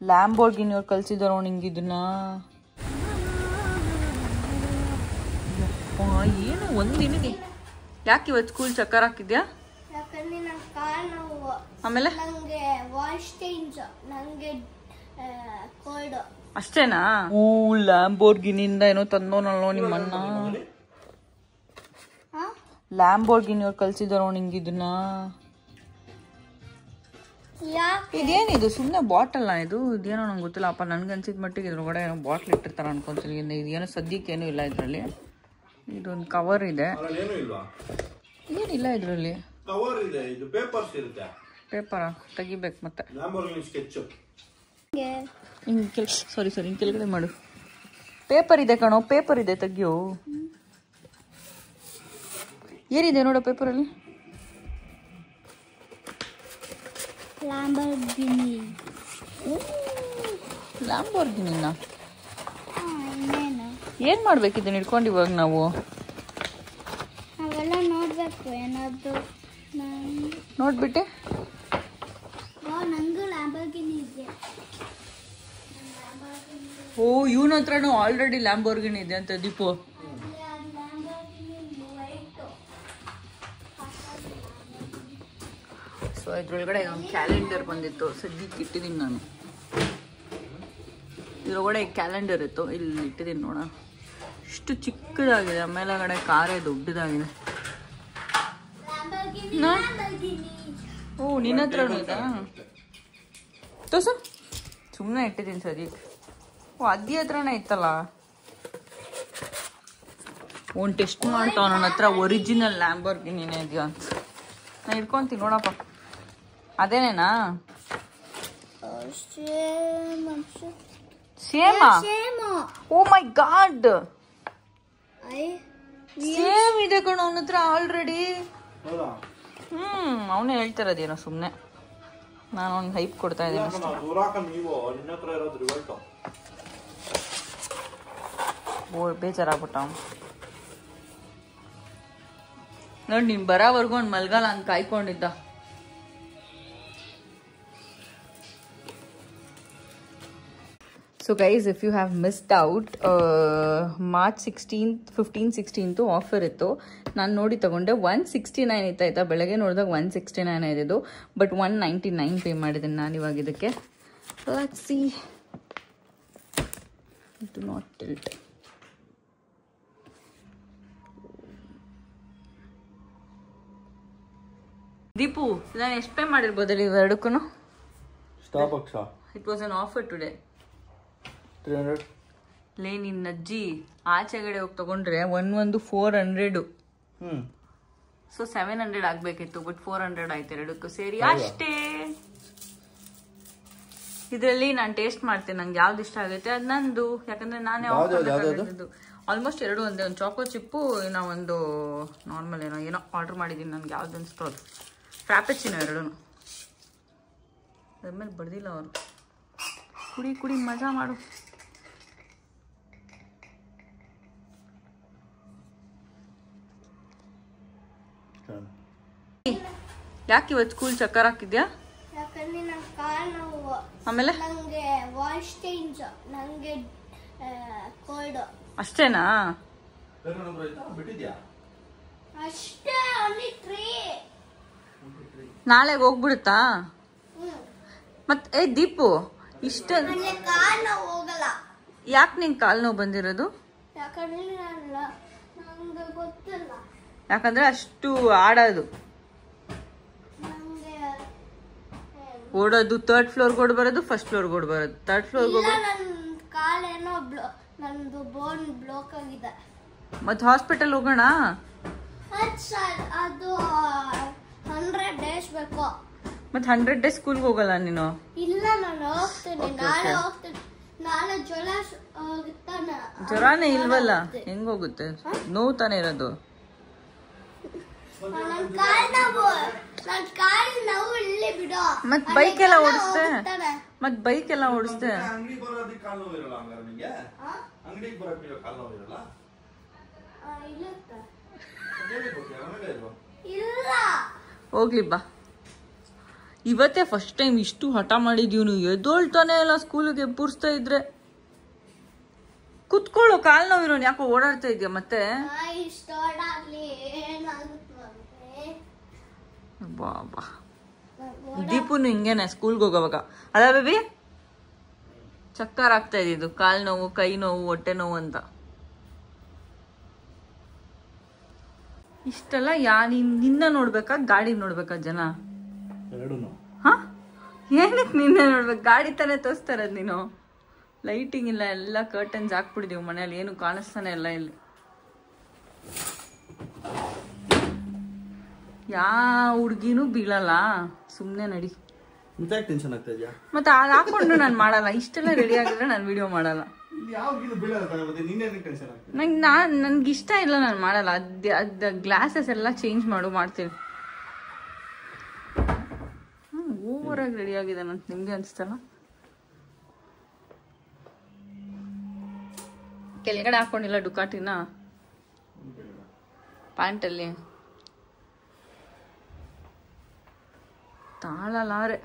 Lamborghini ಅವ್ರು ಕಳ್ಸಿದಾರೋ ನಿಂಗೆ ಇದನ್ನ. ಏನು ಒಂದಿನಿಗೆ ಯಾಕೆ ಇವತ್ತು ಸ್ಕೂಲ್ ಚಕ್ಕರ್ ಹಾಕಿದ್ಯಾ? ಆಮೇಲೆ ಅಷ್ಟೇನಾ? ಲ್ಯಾಂಬೋರ್ಗಿನಿಂದ ಏನೋ ತಂದೋನಲ್ಲೋ ನಿಮ್ಮಣ್ಣ. ಲ್ಯಾಂಬೋರ್ಗಿನಿ ಅವ್ರು ಕಳ್ಸಿದಾರೋ ನಿಂಗೆ ಇದನ್ನ. ಇದೇನಿದು ಸುಮ್ಮನೆ ಬಾಟಲ್ ಇದು? ಇದೇನೋ ನಂಗೆ ಗೊತ್ತಿಲ್ಲ ಅಪ್ಪ. ನನ್ಗೆ ಅನ್ಸಿದ ಮಟ್ಟಿಗೆ ಇದ್ರೊಳಗಡೆ ಏನೋ ಬಾಟ್ಲ್ ಇಟ್ಟಿರ್ತಾರ ಅನ್ಕೊಂತೀನಿ. ಇದೇನೋ ಸದ್ಯಕ್ಕೇನು ಇಲ್ಲ ಇದರಲ್ಲಿ. ಇದೊಂದು ಕವರ್ ಇದೆ. ಏನಿಲ್ಲ ಇದರಲ್ಲಿ. ಪೇಪರ್ ತೆಗಿಬೇಕು ಮತ್ತೆ. ಸಾರಿ ಹಿಂಗೆ ಕೆಳಗಡೆ ಮಾಡು. ಪೇಪರ್ ಇದೆ ಕಣೋ, ಪೇಪರ್ ಇದೆ, ತೆಗಿಯೋ. ಏನಿದೆ ನೋಡೋ ಪೇಪರಲ್ಲಿ? ಲ್ಯಾಂಬೋರ್ಗಿನಿನ ಏನ್ ಮಾಡ್ಬೇಕಿದೆ ಇಟ್ಕೊಂಡು ಇವಾಗ ನಾವು? ಅವೆಲ್ಲ ನೋಡ್ಬೇಕು ಏನಾದ್ರು ನೋಡ್ಬಿಟ್ಟೆ. ನಂಗೂ ಲ್ಯಾಂಬೋರ್ಗಿನಿ ಇದೆ. ಓ ಇವನ ಹತ್ರನೂ ಆಲ್ರೆಡಿ ಲ್ಯಾಂಬೋರ್ಗಿನಿ ಇದೆ ಅಂತ ದೀಪು. ಸೊ ಇದ್ರೊಳಗಡೆ ಒಂದು ಕ್ಯಾಲೆಂಡರ್ ಬಂದಿತ್ತು, ಸದ್ಯಕ್ಕೆ ಇಟ್ಟಿದ್ದೀನಿ ನಾನು. ಇದ್ರೊಳಗಡೆ ಕ್ಯಾಲೆಂಡರ್ ಇತ್ತು, ಇಲ್ಲಿ ಇಟ್ಟಿದ್ದೀನಿ ನೋಡ. ಇಷ್ಟು ಚಿಕ್ಕದಾಗಿದೆ, ಆಮೇಲೆ ಕಾರೇ ದೊಡ್ಡದಾಗಿದೆ. ಓ ನಿನ್ನ ಹತ್ರನೂ ಇದಾ? ತೋರ್ಸು. ಸುಮ್ಮನೆ ಇಟ್ಟಿದ್ದೀನಿ ಸದ್ಯಕ್ಕೆ. ಓ ಅದ್ದಿ ಹತ್ರನೇ ಇತ್ತಲ್ಲ. ಒಂದು ಟೆಸ್ಟ್ ಮಾಡ್ತಾವ ನನ್ನ ಹತ್ರ ಒರಿಜಿನಲ್ ಲ್ಯಾಂಬೋರ್ಗಿನಿನೇ ಇದೆಯಾ ಅಂತ. ನಾನು ಇಟ್ಕೊಂತೀನಿ ನೋಡಪ್ಪ. ಅದೇನೇನಾ? ಸೇಮಾ? ಓ ಮೈ ಗಾಡ್, ಸೇಮ್ ಇದೆ ಕಣ ಅವನ ಹತ್ರ ಆಲ್ರೆಡಿ. ಅವನೇ ಹೇಳ್ತಿರೋದೇನೋ ಸುಮ್ಮನೆ. ನಾನು ಒಂದು ಹೈಪ್ ಕೊಡ್ತಾ ಇದ್ದೀನಿ ಅಷ್ಟೇ. ಬೇಜಾರಾಗ್ಬಿಟ್ಟ ನೋಡಿ. ನೀನ್ ಬರೋವರೆಗೂ ಒಂದು ಮಲ್ಗಾಲ ಅಂತ ಕಾಯ್ಕೊಂಡಿದ್ದ. So guys, if you have missed out, March 16th 15th 16th offer ಇತ್ತು. ನಾನು ನೋಡಿ ತಗೊಂಡೆ. 169 ಇತ್ತು ಆಯ್ತಾ. ಬೆಳಗ್ಗೆ ನೋಡಿದಾಗ 169 ಇದ್ದು, ಬಟ್ 199 ಪೇ ಮಾಡಿದ್ದೀನಿ ನಾನು ಇವಾಗ ಇದಕ್ಕೆ. Let's see. Do not tilt. Deepu ನಾನು ಎಷ್ಟು ಪೇ ಮಾಡಿರ್ಬೋದಲ್ಲಿ ಇವೆರಡಕ್ಕೂ? Starbucks. It was an offer today. 300. ಲೇ ನಿನ್ನ ಅಜ್ಜಿ ಆಚೆಗಡೆ ಹೋಗಿ ತಗೊಂಡ್ರೆ 400. ಸೊ 700 ಆಗ್ಬೇಕಿತ್ತು, ಬಟ್ 400 ಆಯ್ತು ಎರಡಕ್ಕೂ ಸೇರಿ ಅಷ್ಟೇ. ಇದರಲ್ಲಿ ನಾನು ಟೇಸ್ಟ್ ಮಾಡ್ತೇನೆ, ನಂಗೆ ಯಾವ್ದು ಇಷ್ಟ ಆಗುತ್ತೆ ಅದು ನಂದು. ಯಾಕಂದ್ರೆ ನಾನೇ ಆಲ್ಮೋಸ್ಟ್ ಎರಡು ಒಂದೇ. ಒಂದು ಚಾಕೋ ಚಿಪ್ಪು, ಒಂದು ನಾರ್ಮಲ್ ಏನೋ ಆರ್ಡರ್ ಮಾಡಿದ್ದೀನಿ. ನನ್ಗೆ ಯಾವ್ದು ಅನಿಸ್ತೋ ಅದು. ಫ್ರಾಪೆಚಿನೋ ಎರಡೂ. ಅದ್ಮೇಲೆ ಬರ್ದಿಲ್ಲ ಅವರು. ಕುಡಿ ಮಜಾ ಮಾಡು. ಯಾಕೆ ಇವತ್ತು ಸ್ಕೂಲ್ ಚಕ್ಕರ್ ಹಾಕಿದ್ಯಾ? ಆಮೇಲೆ ಅಷ್ಟೇನಾ? ನಾಳೆಗೆ ಹೋಗ್ಬಿಡುತ್ತಾ? ಮತ್ತೆ ದೀಪು ಇಷ್ಟ ಯಾಕೆ ನಿಂಗೆ ಕಾಲು ನೋವು ಬಂದಿರೋದು? ಯಾಕಂದ್ರೆ ಅಷ್ಟು ಆಡೋದು ಓಡೋದು. 3rd ಫ್ಲೋರ್ಗೆ ಓಡ್ ಬರೋದು, 1st ಫ್ಲೋರ್ಗೆ ಓಡ್ ಬರೋದು. 3rd ಫ್ಲೋರ್ಗೆ ಮತ್ತೆ ಹಾಸ್ಪಿಟಲ್ ಹೋಗೋಣ. ಮತ್ತೆ 100 ಡೇಸ್ ಸ್ಕೂಲ್ಗೆ ಹೋಗಲ್ಲ ನೀನು? ಇಲ್ಲ, ನಾನು ಹೋಗ್ತೀನಿ. ನಾಳೆ ಜ್ವರನೇ ಇಲ್ವಲ್ಲ, ಹೆಂಗ್ ಹೋಗುತ್ತೆ? ನೋವು ತಾನೇ ಇರೋದು. ಮತ್ ಬೈಕ್ ಎಲ್ಲ ಓಡಿಸ್ತೆ? ಹೋಗ್ಲಿ ಬಾ. ಇವತ್ತೇ ಫಸ್ಟ್ ಟೈಮ್ ಇಷ್ಟು ಹಠ ಮಾಡಿದೀವ್ನು. ಎದ್ದೋಳ್ತಾನೆ ಇಲ್ಲ ಸ್ಕೂಲಿಗೆ ಪೂರ್ಸ್ತಾ ಇದ್ರೆ. ಕುತ್ಕೊಳ್ಳೋ, ಕಾಲ್ ನೋವಿರೋನು ಯಾಕೋ ಓಡಾಡ್ತಾ ಇದೆಯಾ ಮತ್ತೆ? ಬಾಬಾ ದೀಪುನು ಹಿಂಗೇನೆ ಸ್ಕೂಲ್ಗೆ ಹೋಗೋವಾಗ ಅಲ್ಲ ಬೇಬಿ, ಚಕ್ಕರ್ ಆಗ್ತಾ ಇದ್ದಿದ್ದು, ಕಾಲ್ ನೋವು, ಕೈ ನೋವು, ಹೊಟ್ಟೆ ನೋವು ಅಂತ. ಇಷ್ಟೆಲ್ಲ ನಿನ್ನ ನೋಡ್ಬೇಕಾ ಗಾಡಿ ನೋಡ್ಬೇಕಾ ಜನ? ಹಾ, ಏನಕ್ಕೆ ನಿನ್ನೆ ನೋಡ್ಬೇಕು? ಗಾಡಿ ತಾನೇ ತೋರಿಸ್ತಾರದ್ ನೀನು. ಲೈಟಿಂಗ್ ಇಲ್ಲ, ಎಲ್ಲ ಕರ್ಟನ್ಸ್ ಹಾಕ್ಬಿಟ್ಟಿದೀವಿ ಮನೇಲಿ, ಏನು ಕಾಣಿಸ್ತಾನೆ ಇಲ್ಲ ಇಲ್ಲಿ. ಯಾವ ಹುಡ್ಗಿನೂ ಬೀಳಲ್ಲ, ಸುಮ್ನೆ ನಡಿ. ಟೆನ್ಷನ್ ಆಗ್ತಾ ಇದೆಯಾ? ಮತ್ತೆ ಅದ್ ಹಾಕೊಂಡು ನಾನು ಮಾಡಲ್ಲ. ಇಷ್ಟೆಲ್ಲ ರೆಡಿ ಆಗಿದ್ರೆ ನಾನು ವಿಡಿಯೋ ಮಾಡಲ್ಲ. ನನ್ಗೆ ಇಷ್ಟ ಇಲ್ಲ, ನಾನು ಮಾಡಲ್ಲ. ಅದ್ ಗ್ಲಾಸಸ್ ಎಲ್ಲ ಚೇಂಜ್ ಮಾಡ್ತೀನಿ. ಓವರ್ ಆಗಿ ರೆಡಿ ಆಗಿದೆ ಅಂತ ನಿಮ್ಗೆ ಅನ್ಸ್ತಲ್ಲ? ಕೆಳಗಡೆ ಹಾಕೊಂಡಿಲ್ಲ ಡುಕಾಟಿನ ಪ್ಯಾಂಟಲ್ಲಿ. ತಾಳಲಾರೆ.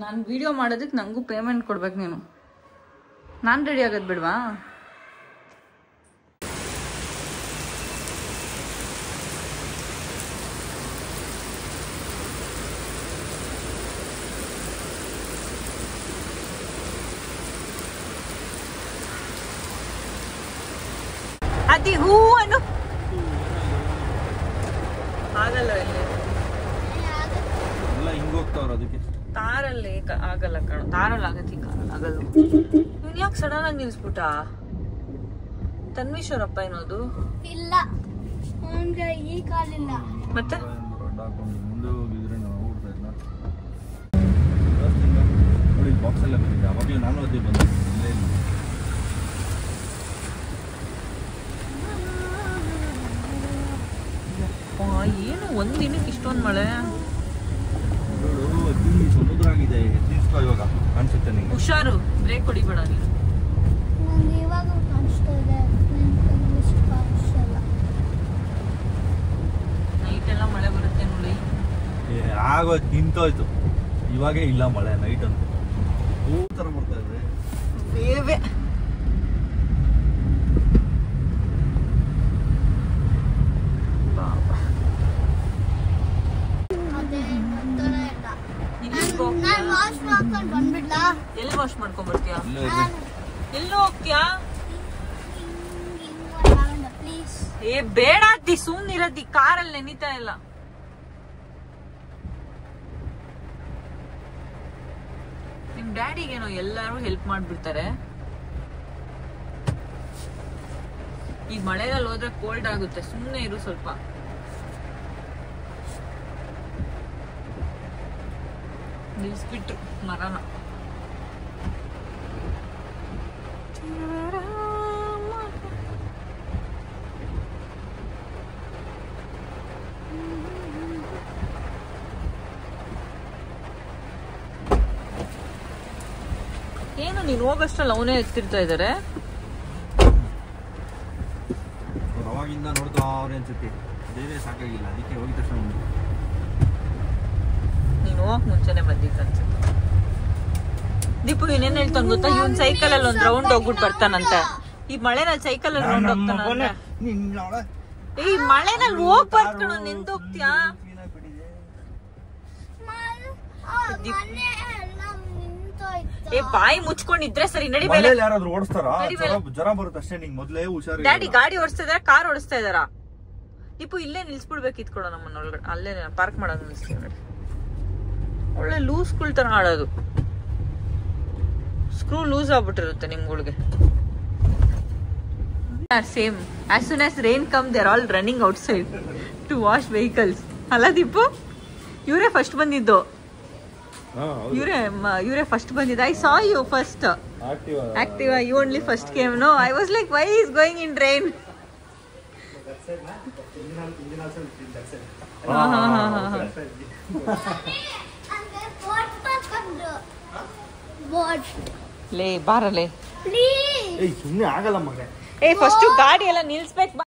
ನಾನು ವಿಡಿಯೋ ಮಾಡೋದಕ್ಕೆ ನಂಗೂ ಪೇಮೆಂಟ್ ಕೊಡ್ಬೇಕು ನೀನು. ನಾನು ರೆಡಿ ಆಗೋದು ಬಿಡ್ವಾ? ಅದಿ ಹೂವನ್ನು ಆಗಲ್ಲ, ಅದಕ್ಕೆ ತಾರಲ್ಲಿ ಆಗಲ್ಲ ಕಣ. ತಾರಲ್ಲಿ ಆಗತ್ತಿ, ಕಾರಲ್ಲಿ ಆಗಲ್ಲ. ಇವ್ನು ಯಾಕೆ ಸಡನ್ ಆಗಿ ನಿಲ್ಸ್ಬಿಟ್ಟ? ತನ್ವೀಶ್ವರಪ್ಪ ಏನೋದು ಇಲ್ಲ, ಈ ಕಾಲಿಲ್ಲ. ಮತ್ತೆ ಬಾಕ್ಸ್ ಎಲ್ಲ ಬಂದಿದೆ. ಅವಾಗಲೇ ನಾನು ಅದೇ ಬಂದೆ. ಏನು ಒಂದ್ ದಿನಕ್ಕೆ ಇಷ್ಟೊಂದು ಮಳೆ? ಸಮುದ್ರ ಆಗಿದೆ ಇವಾಗ ಕಾಣಿಸುತ್ತೆ ನಿಂಗೆ. ಹುಷಾರು, ಬ್ರೇಕ್ ಹೊಡಿಬೇಡ ನೀನು. ನಂಗೆ ಇವಾಗ ಕಾಣಿಸ್ತಾ ಇದೆ, ನೈಟ್ ಎಲ್ಲ ಮಳೆ ಬರುತ್ತೆ ನೋಡಿ. ಆಗ ನಿಂತೋಯ್ತು, ಇವಾಗೇ ಇಲ್ಲ ಮಳೆ. ನೈಟ್ ಅಂತ ತರ ಬರ್ತಾ ಇದೆ. ಬೇವೆ ಎಲ್ಲಿ ವಾಶ್ ಮಾಡ್ಕೊಂಡ್ ಬರ್ತೀಯಾ? ಎಲ್ಲೂ ಹೋಗ್ತೀಯಾ? ಏ ಬೇಡ ಅತ್ತಿ, ಸುಮ್ನಿರದ್ದಿ. ಕಾರಲ್ಲಿ ನೆನೀತಾ ಇಲ್ಲ. ನಿಮ್ ಡ್ಯಾಡಿಗೇನೋ ಎಲ್ಲಾರು ಹೆಲ್ಪ್ ಮಾಡ್ಬಿಡ್ತಾರೆ. ಈ ಮಳೆಯಲ್ಲಿ ಹೋದ್ರೆ ಕೋಲ್ಡ್ ಆಗುತ್ತೆ, ಸುಮ್ನೆ ಇರು ಸ್ವಲ್ಪ. ನಿಲ್ಸ್ಬಿಟ್ರು ಮರನ. ಏನು ನೀನು ಹೋಗಷ್ಟಲ್ಲ ಅವನೇ ಎತ್ತಿರ್ತಾ ಇದಾರೆ. ಅವಾಗಿಂದ ನೋಡ್ತಾ ಅವ್ರೆ ಅನ್ಸುತ್ತೆ, ಬೇರೆ ಸಾಕಾಗಿಲ್ಲ, ಅದಕ್ಕೆ ಹೋಗಿದ ತಕ್ಷಣ ನೀನು ಹೋಗಕ್ ಮುಂಚೆನೆ ಬಂದಿತ್ತು ಅನ್ಸುತ್ತೆ. ದೀಪು ಇನ್ನೇನ್ ಹೇಳ್ತಾನ ಗೊತ್ತಾ? ಇವನ್ ಸೈಕಲ್ ಅಲ್ಲಿ ಒಂದ್ ರೌಂಡ್ ಹೋಗ್ಬಿಟ್ಟು ಬರ್ತಾನಂತೆ. ಈ ಮಳೆನಲ್ಲಿ ಸೈಕಲ್ ಅಲ್ಲಿ ರೌಂಡ್ ಹೋಗ್ತಾನ. ಈ ಮಳೆನಲ್ಲಿ ಹೋಗ್ ಬರ್ತಾನ, ನಿಂದೋಗ್ತೀಯಾ? ಏ ಬಾಯಿ ಮುಚ್ಕೊಂಡಿದ್ರೆ ಸರಿ. ನಡಿ ಮೇಲೆ. ಯಾರಾದ್ರೂ ಓಡಿಸ್ತಾರ? ಜ್ವರ ಬರುತ್ತೆ ಅಷ್ಟೇ. ನಿಂಗೆ ಮೊದ್ಲೇ ಹುಷಾರು. ಡ್ಯಾಡಿ ಗಾಡಿ ಓಡಿಸ್ತಾ ಇದಾರ, ಕಾರ್ ಓಡಿಸ್ತಾ ಇದಾರ? ದೀಪು ಇಲ್ಲೇ ನಿಲ್ಸ್ಬಿಡ್ಬೇಕಿತ್ ಕೊಡ ನಮ್ಮನ್ನ ಒಳಗಡೆ. ಅಲ್ಲೇ ಪಾರ್ಕ್ ಮಾಡೋದು ನಿಲ್ಸ್ತೀವಿ ನೋಡಿ. ಒಳ್ಳೆ ಲೂಸ್ ಸ್ಕೂಲ್ ತರ ಆಡೋದು. ಸ್ಕ್ರೂ ಲೂಸ್ ಆಗ್ಬಿಟ್ಟಿರುತ್ತೆ ನಿಮ್ಗಳಿಗೆ. Same. As soon as rain come they are all running outside to wash vehicles. ಅಲ್ಲ ದೀಪು? ಇವರೇ ಫಸ್ಟ್ ಬಂದಿದ್ದು. ಇವರೇ ಫಸ್ಟ್ ಬಂದಿದ್ದು. I saw you first. Activa. You only first came. No, I was like, why is going in rain? ಲೇ ಬಾರಲೇ. ಸುಮ್ಮನೆ ಆಗಲ್ಲ ಮಗನೇ. ಏ ಫಸ್ಟ್ ಗಾಡಿ ಎಲ್ಲ ನಿಲ್ಸ್ಬೇಕು.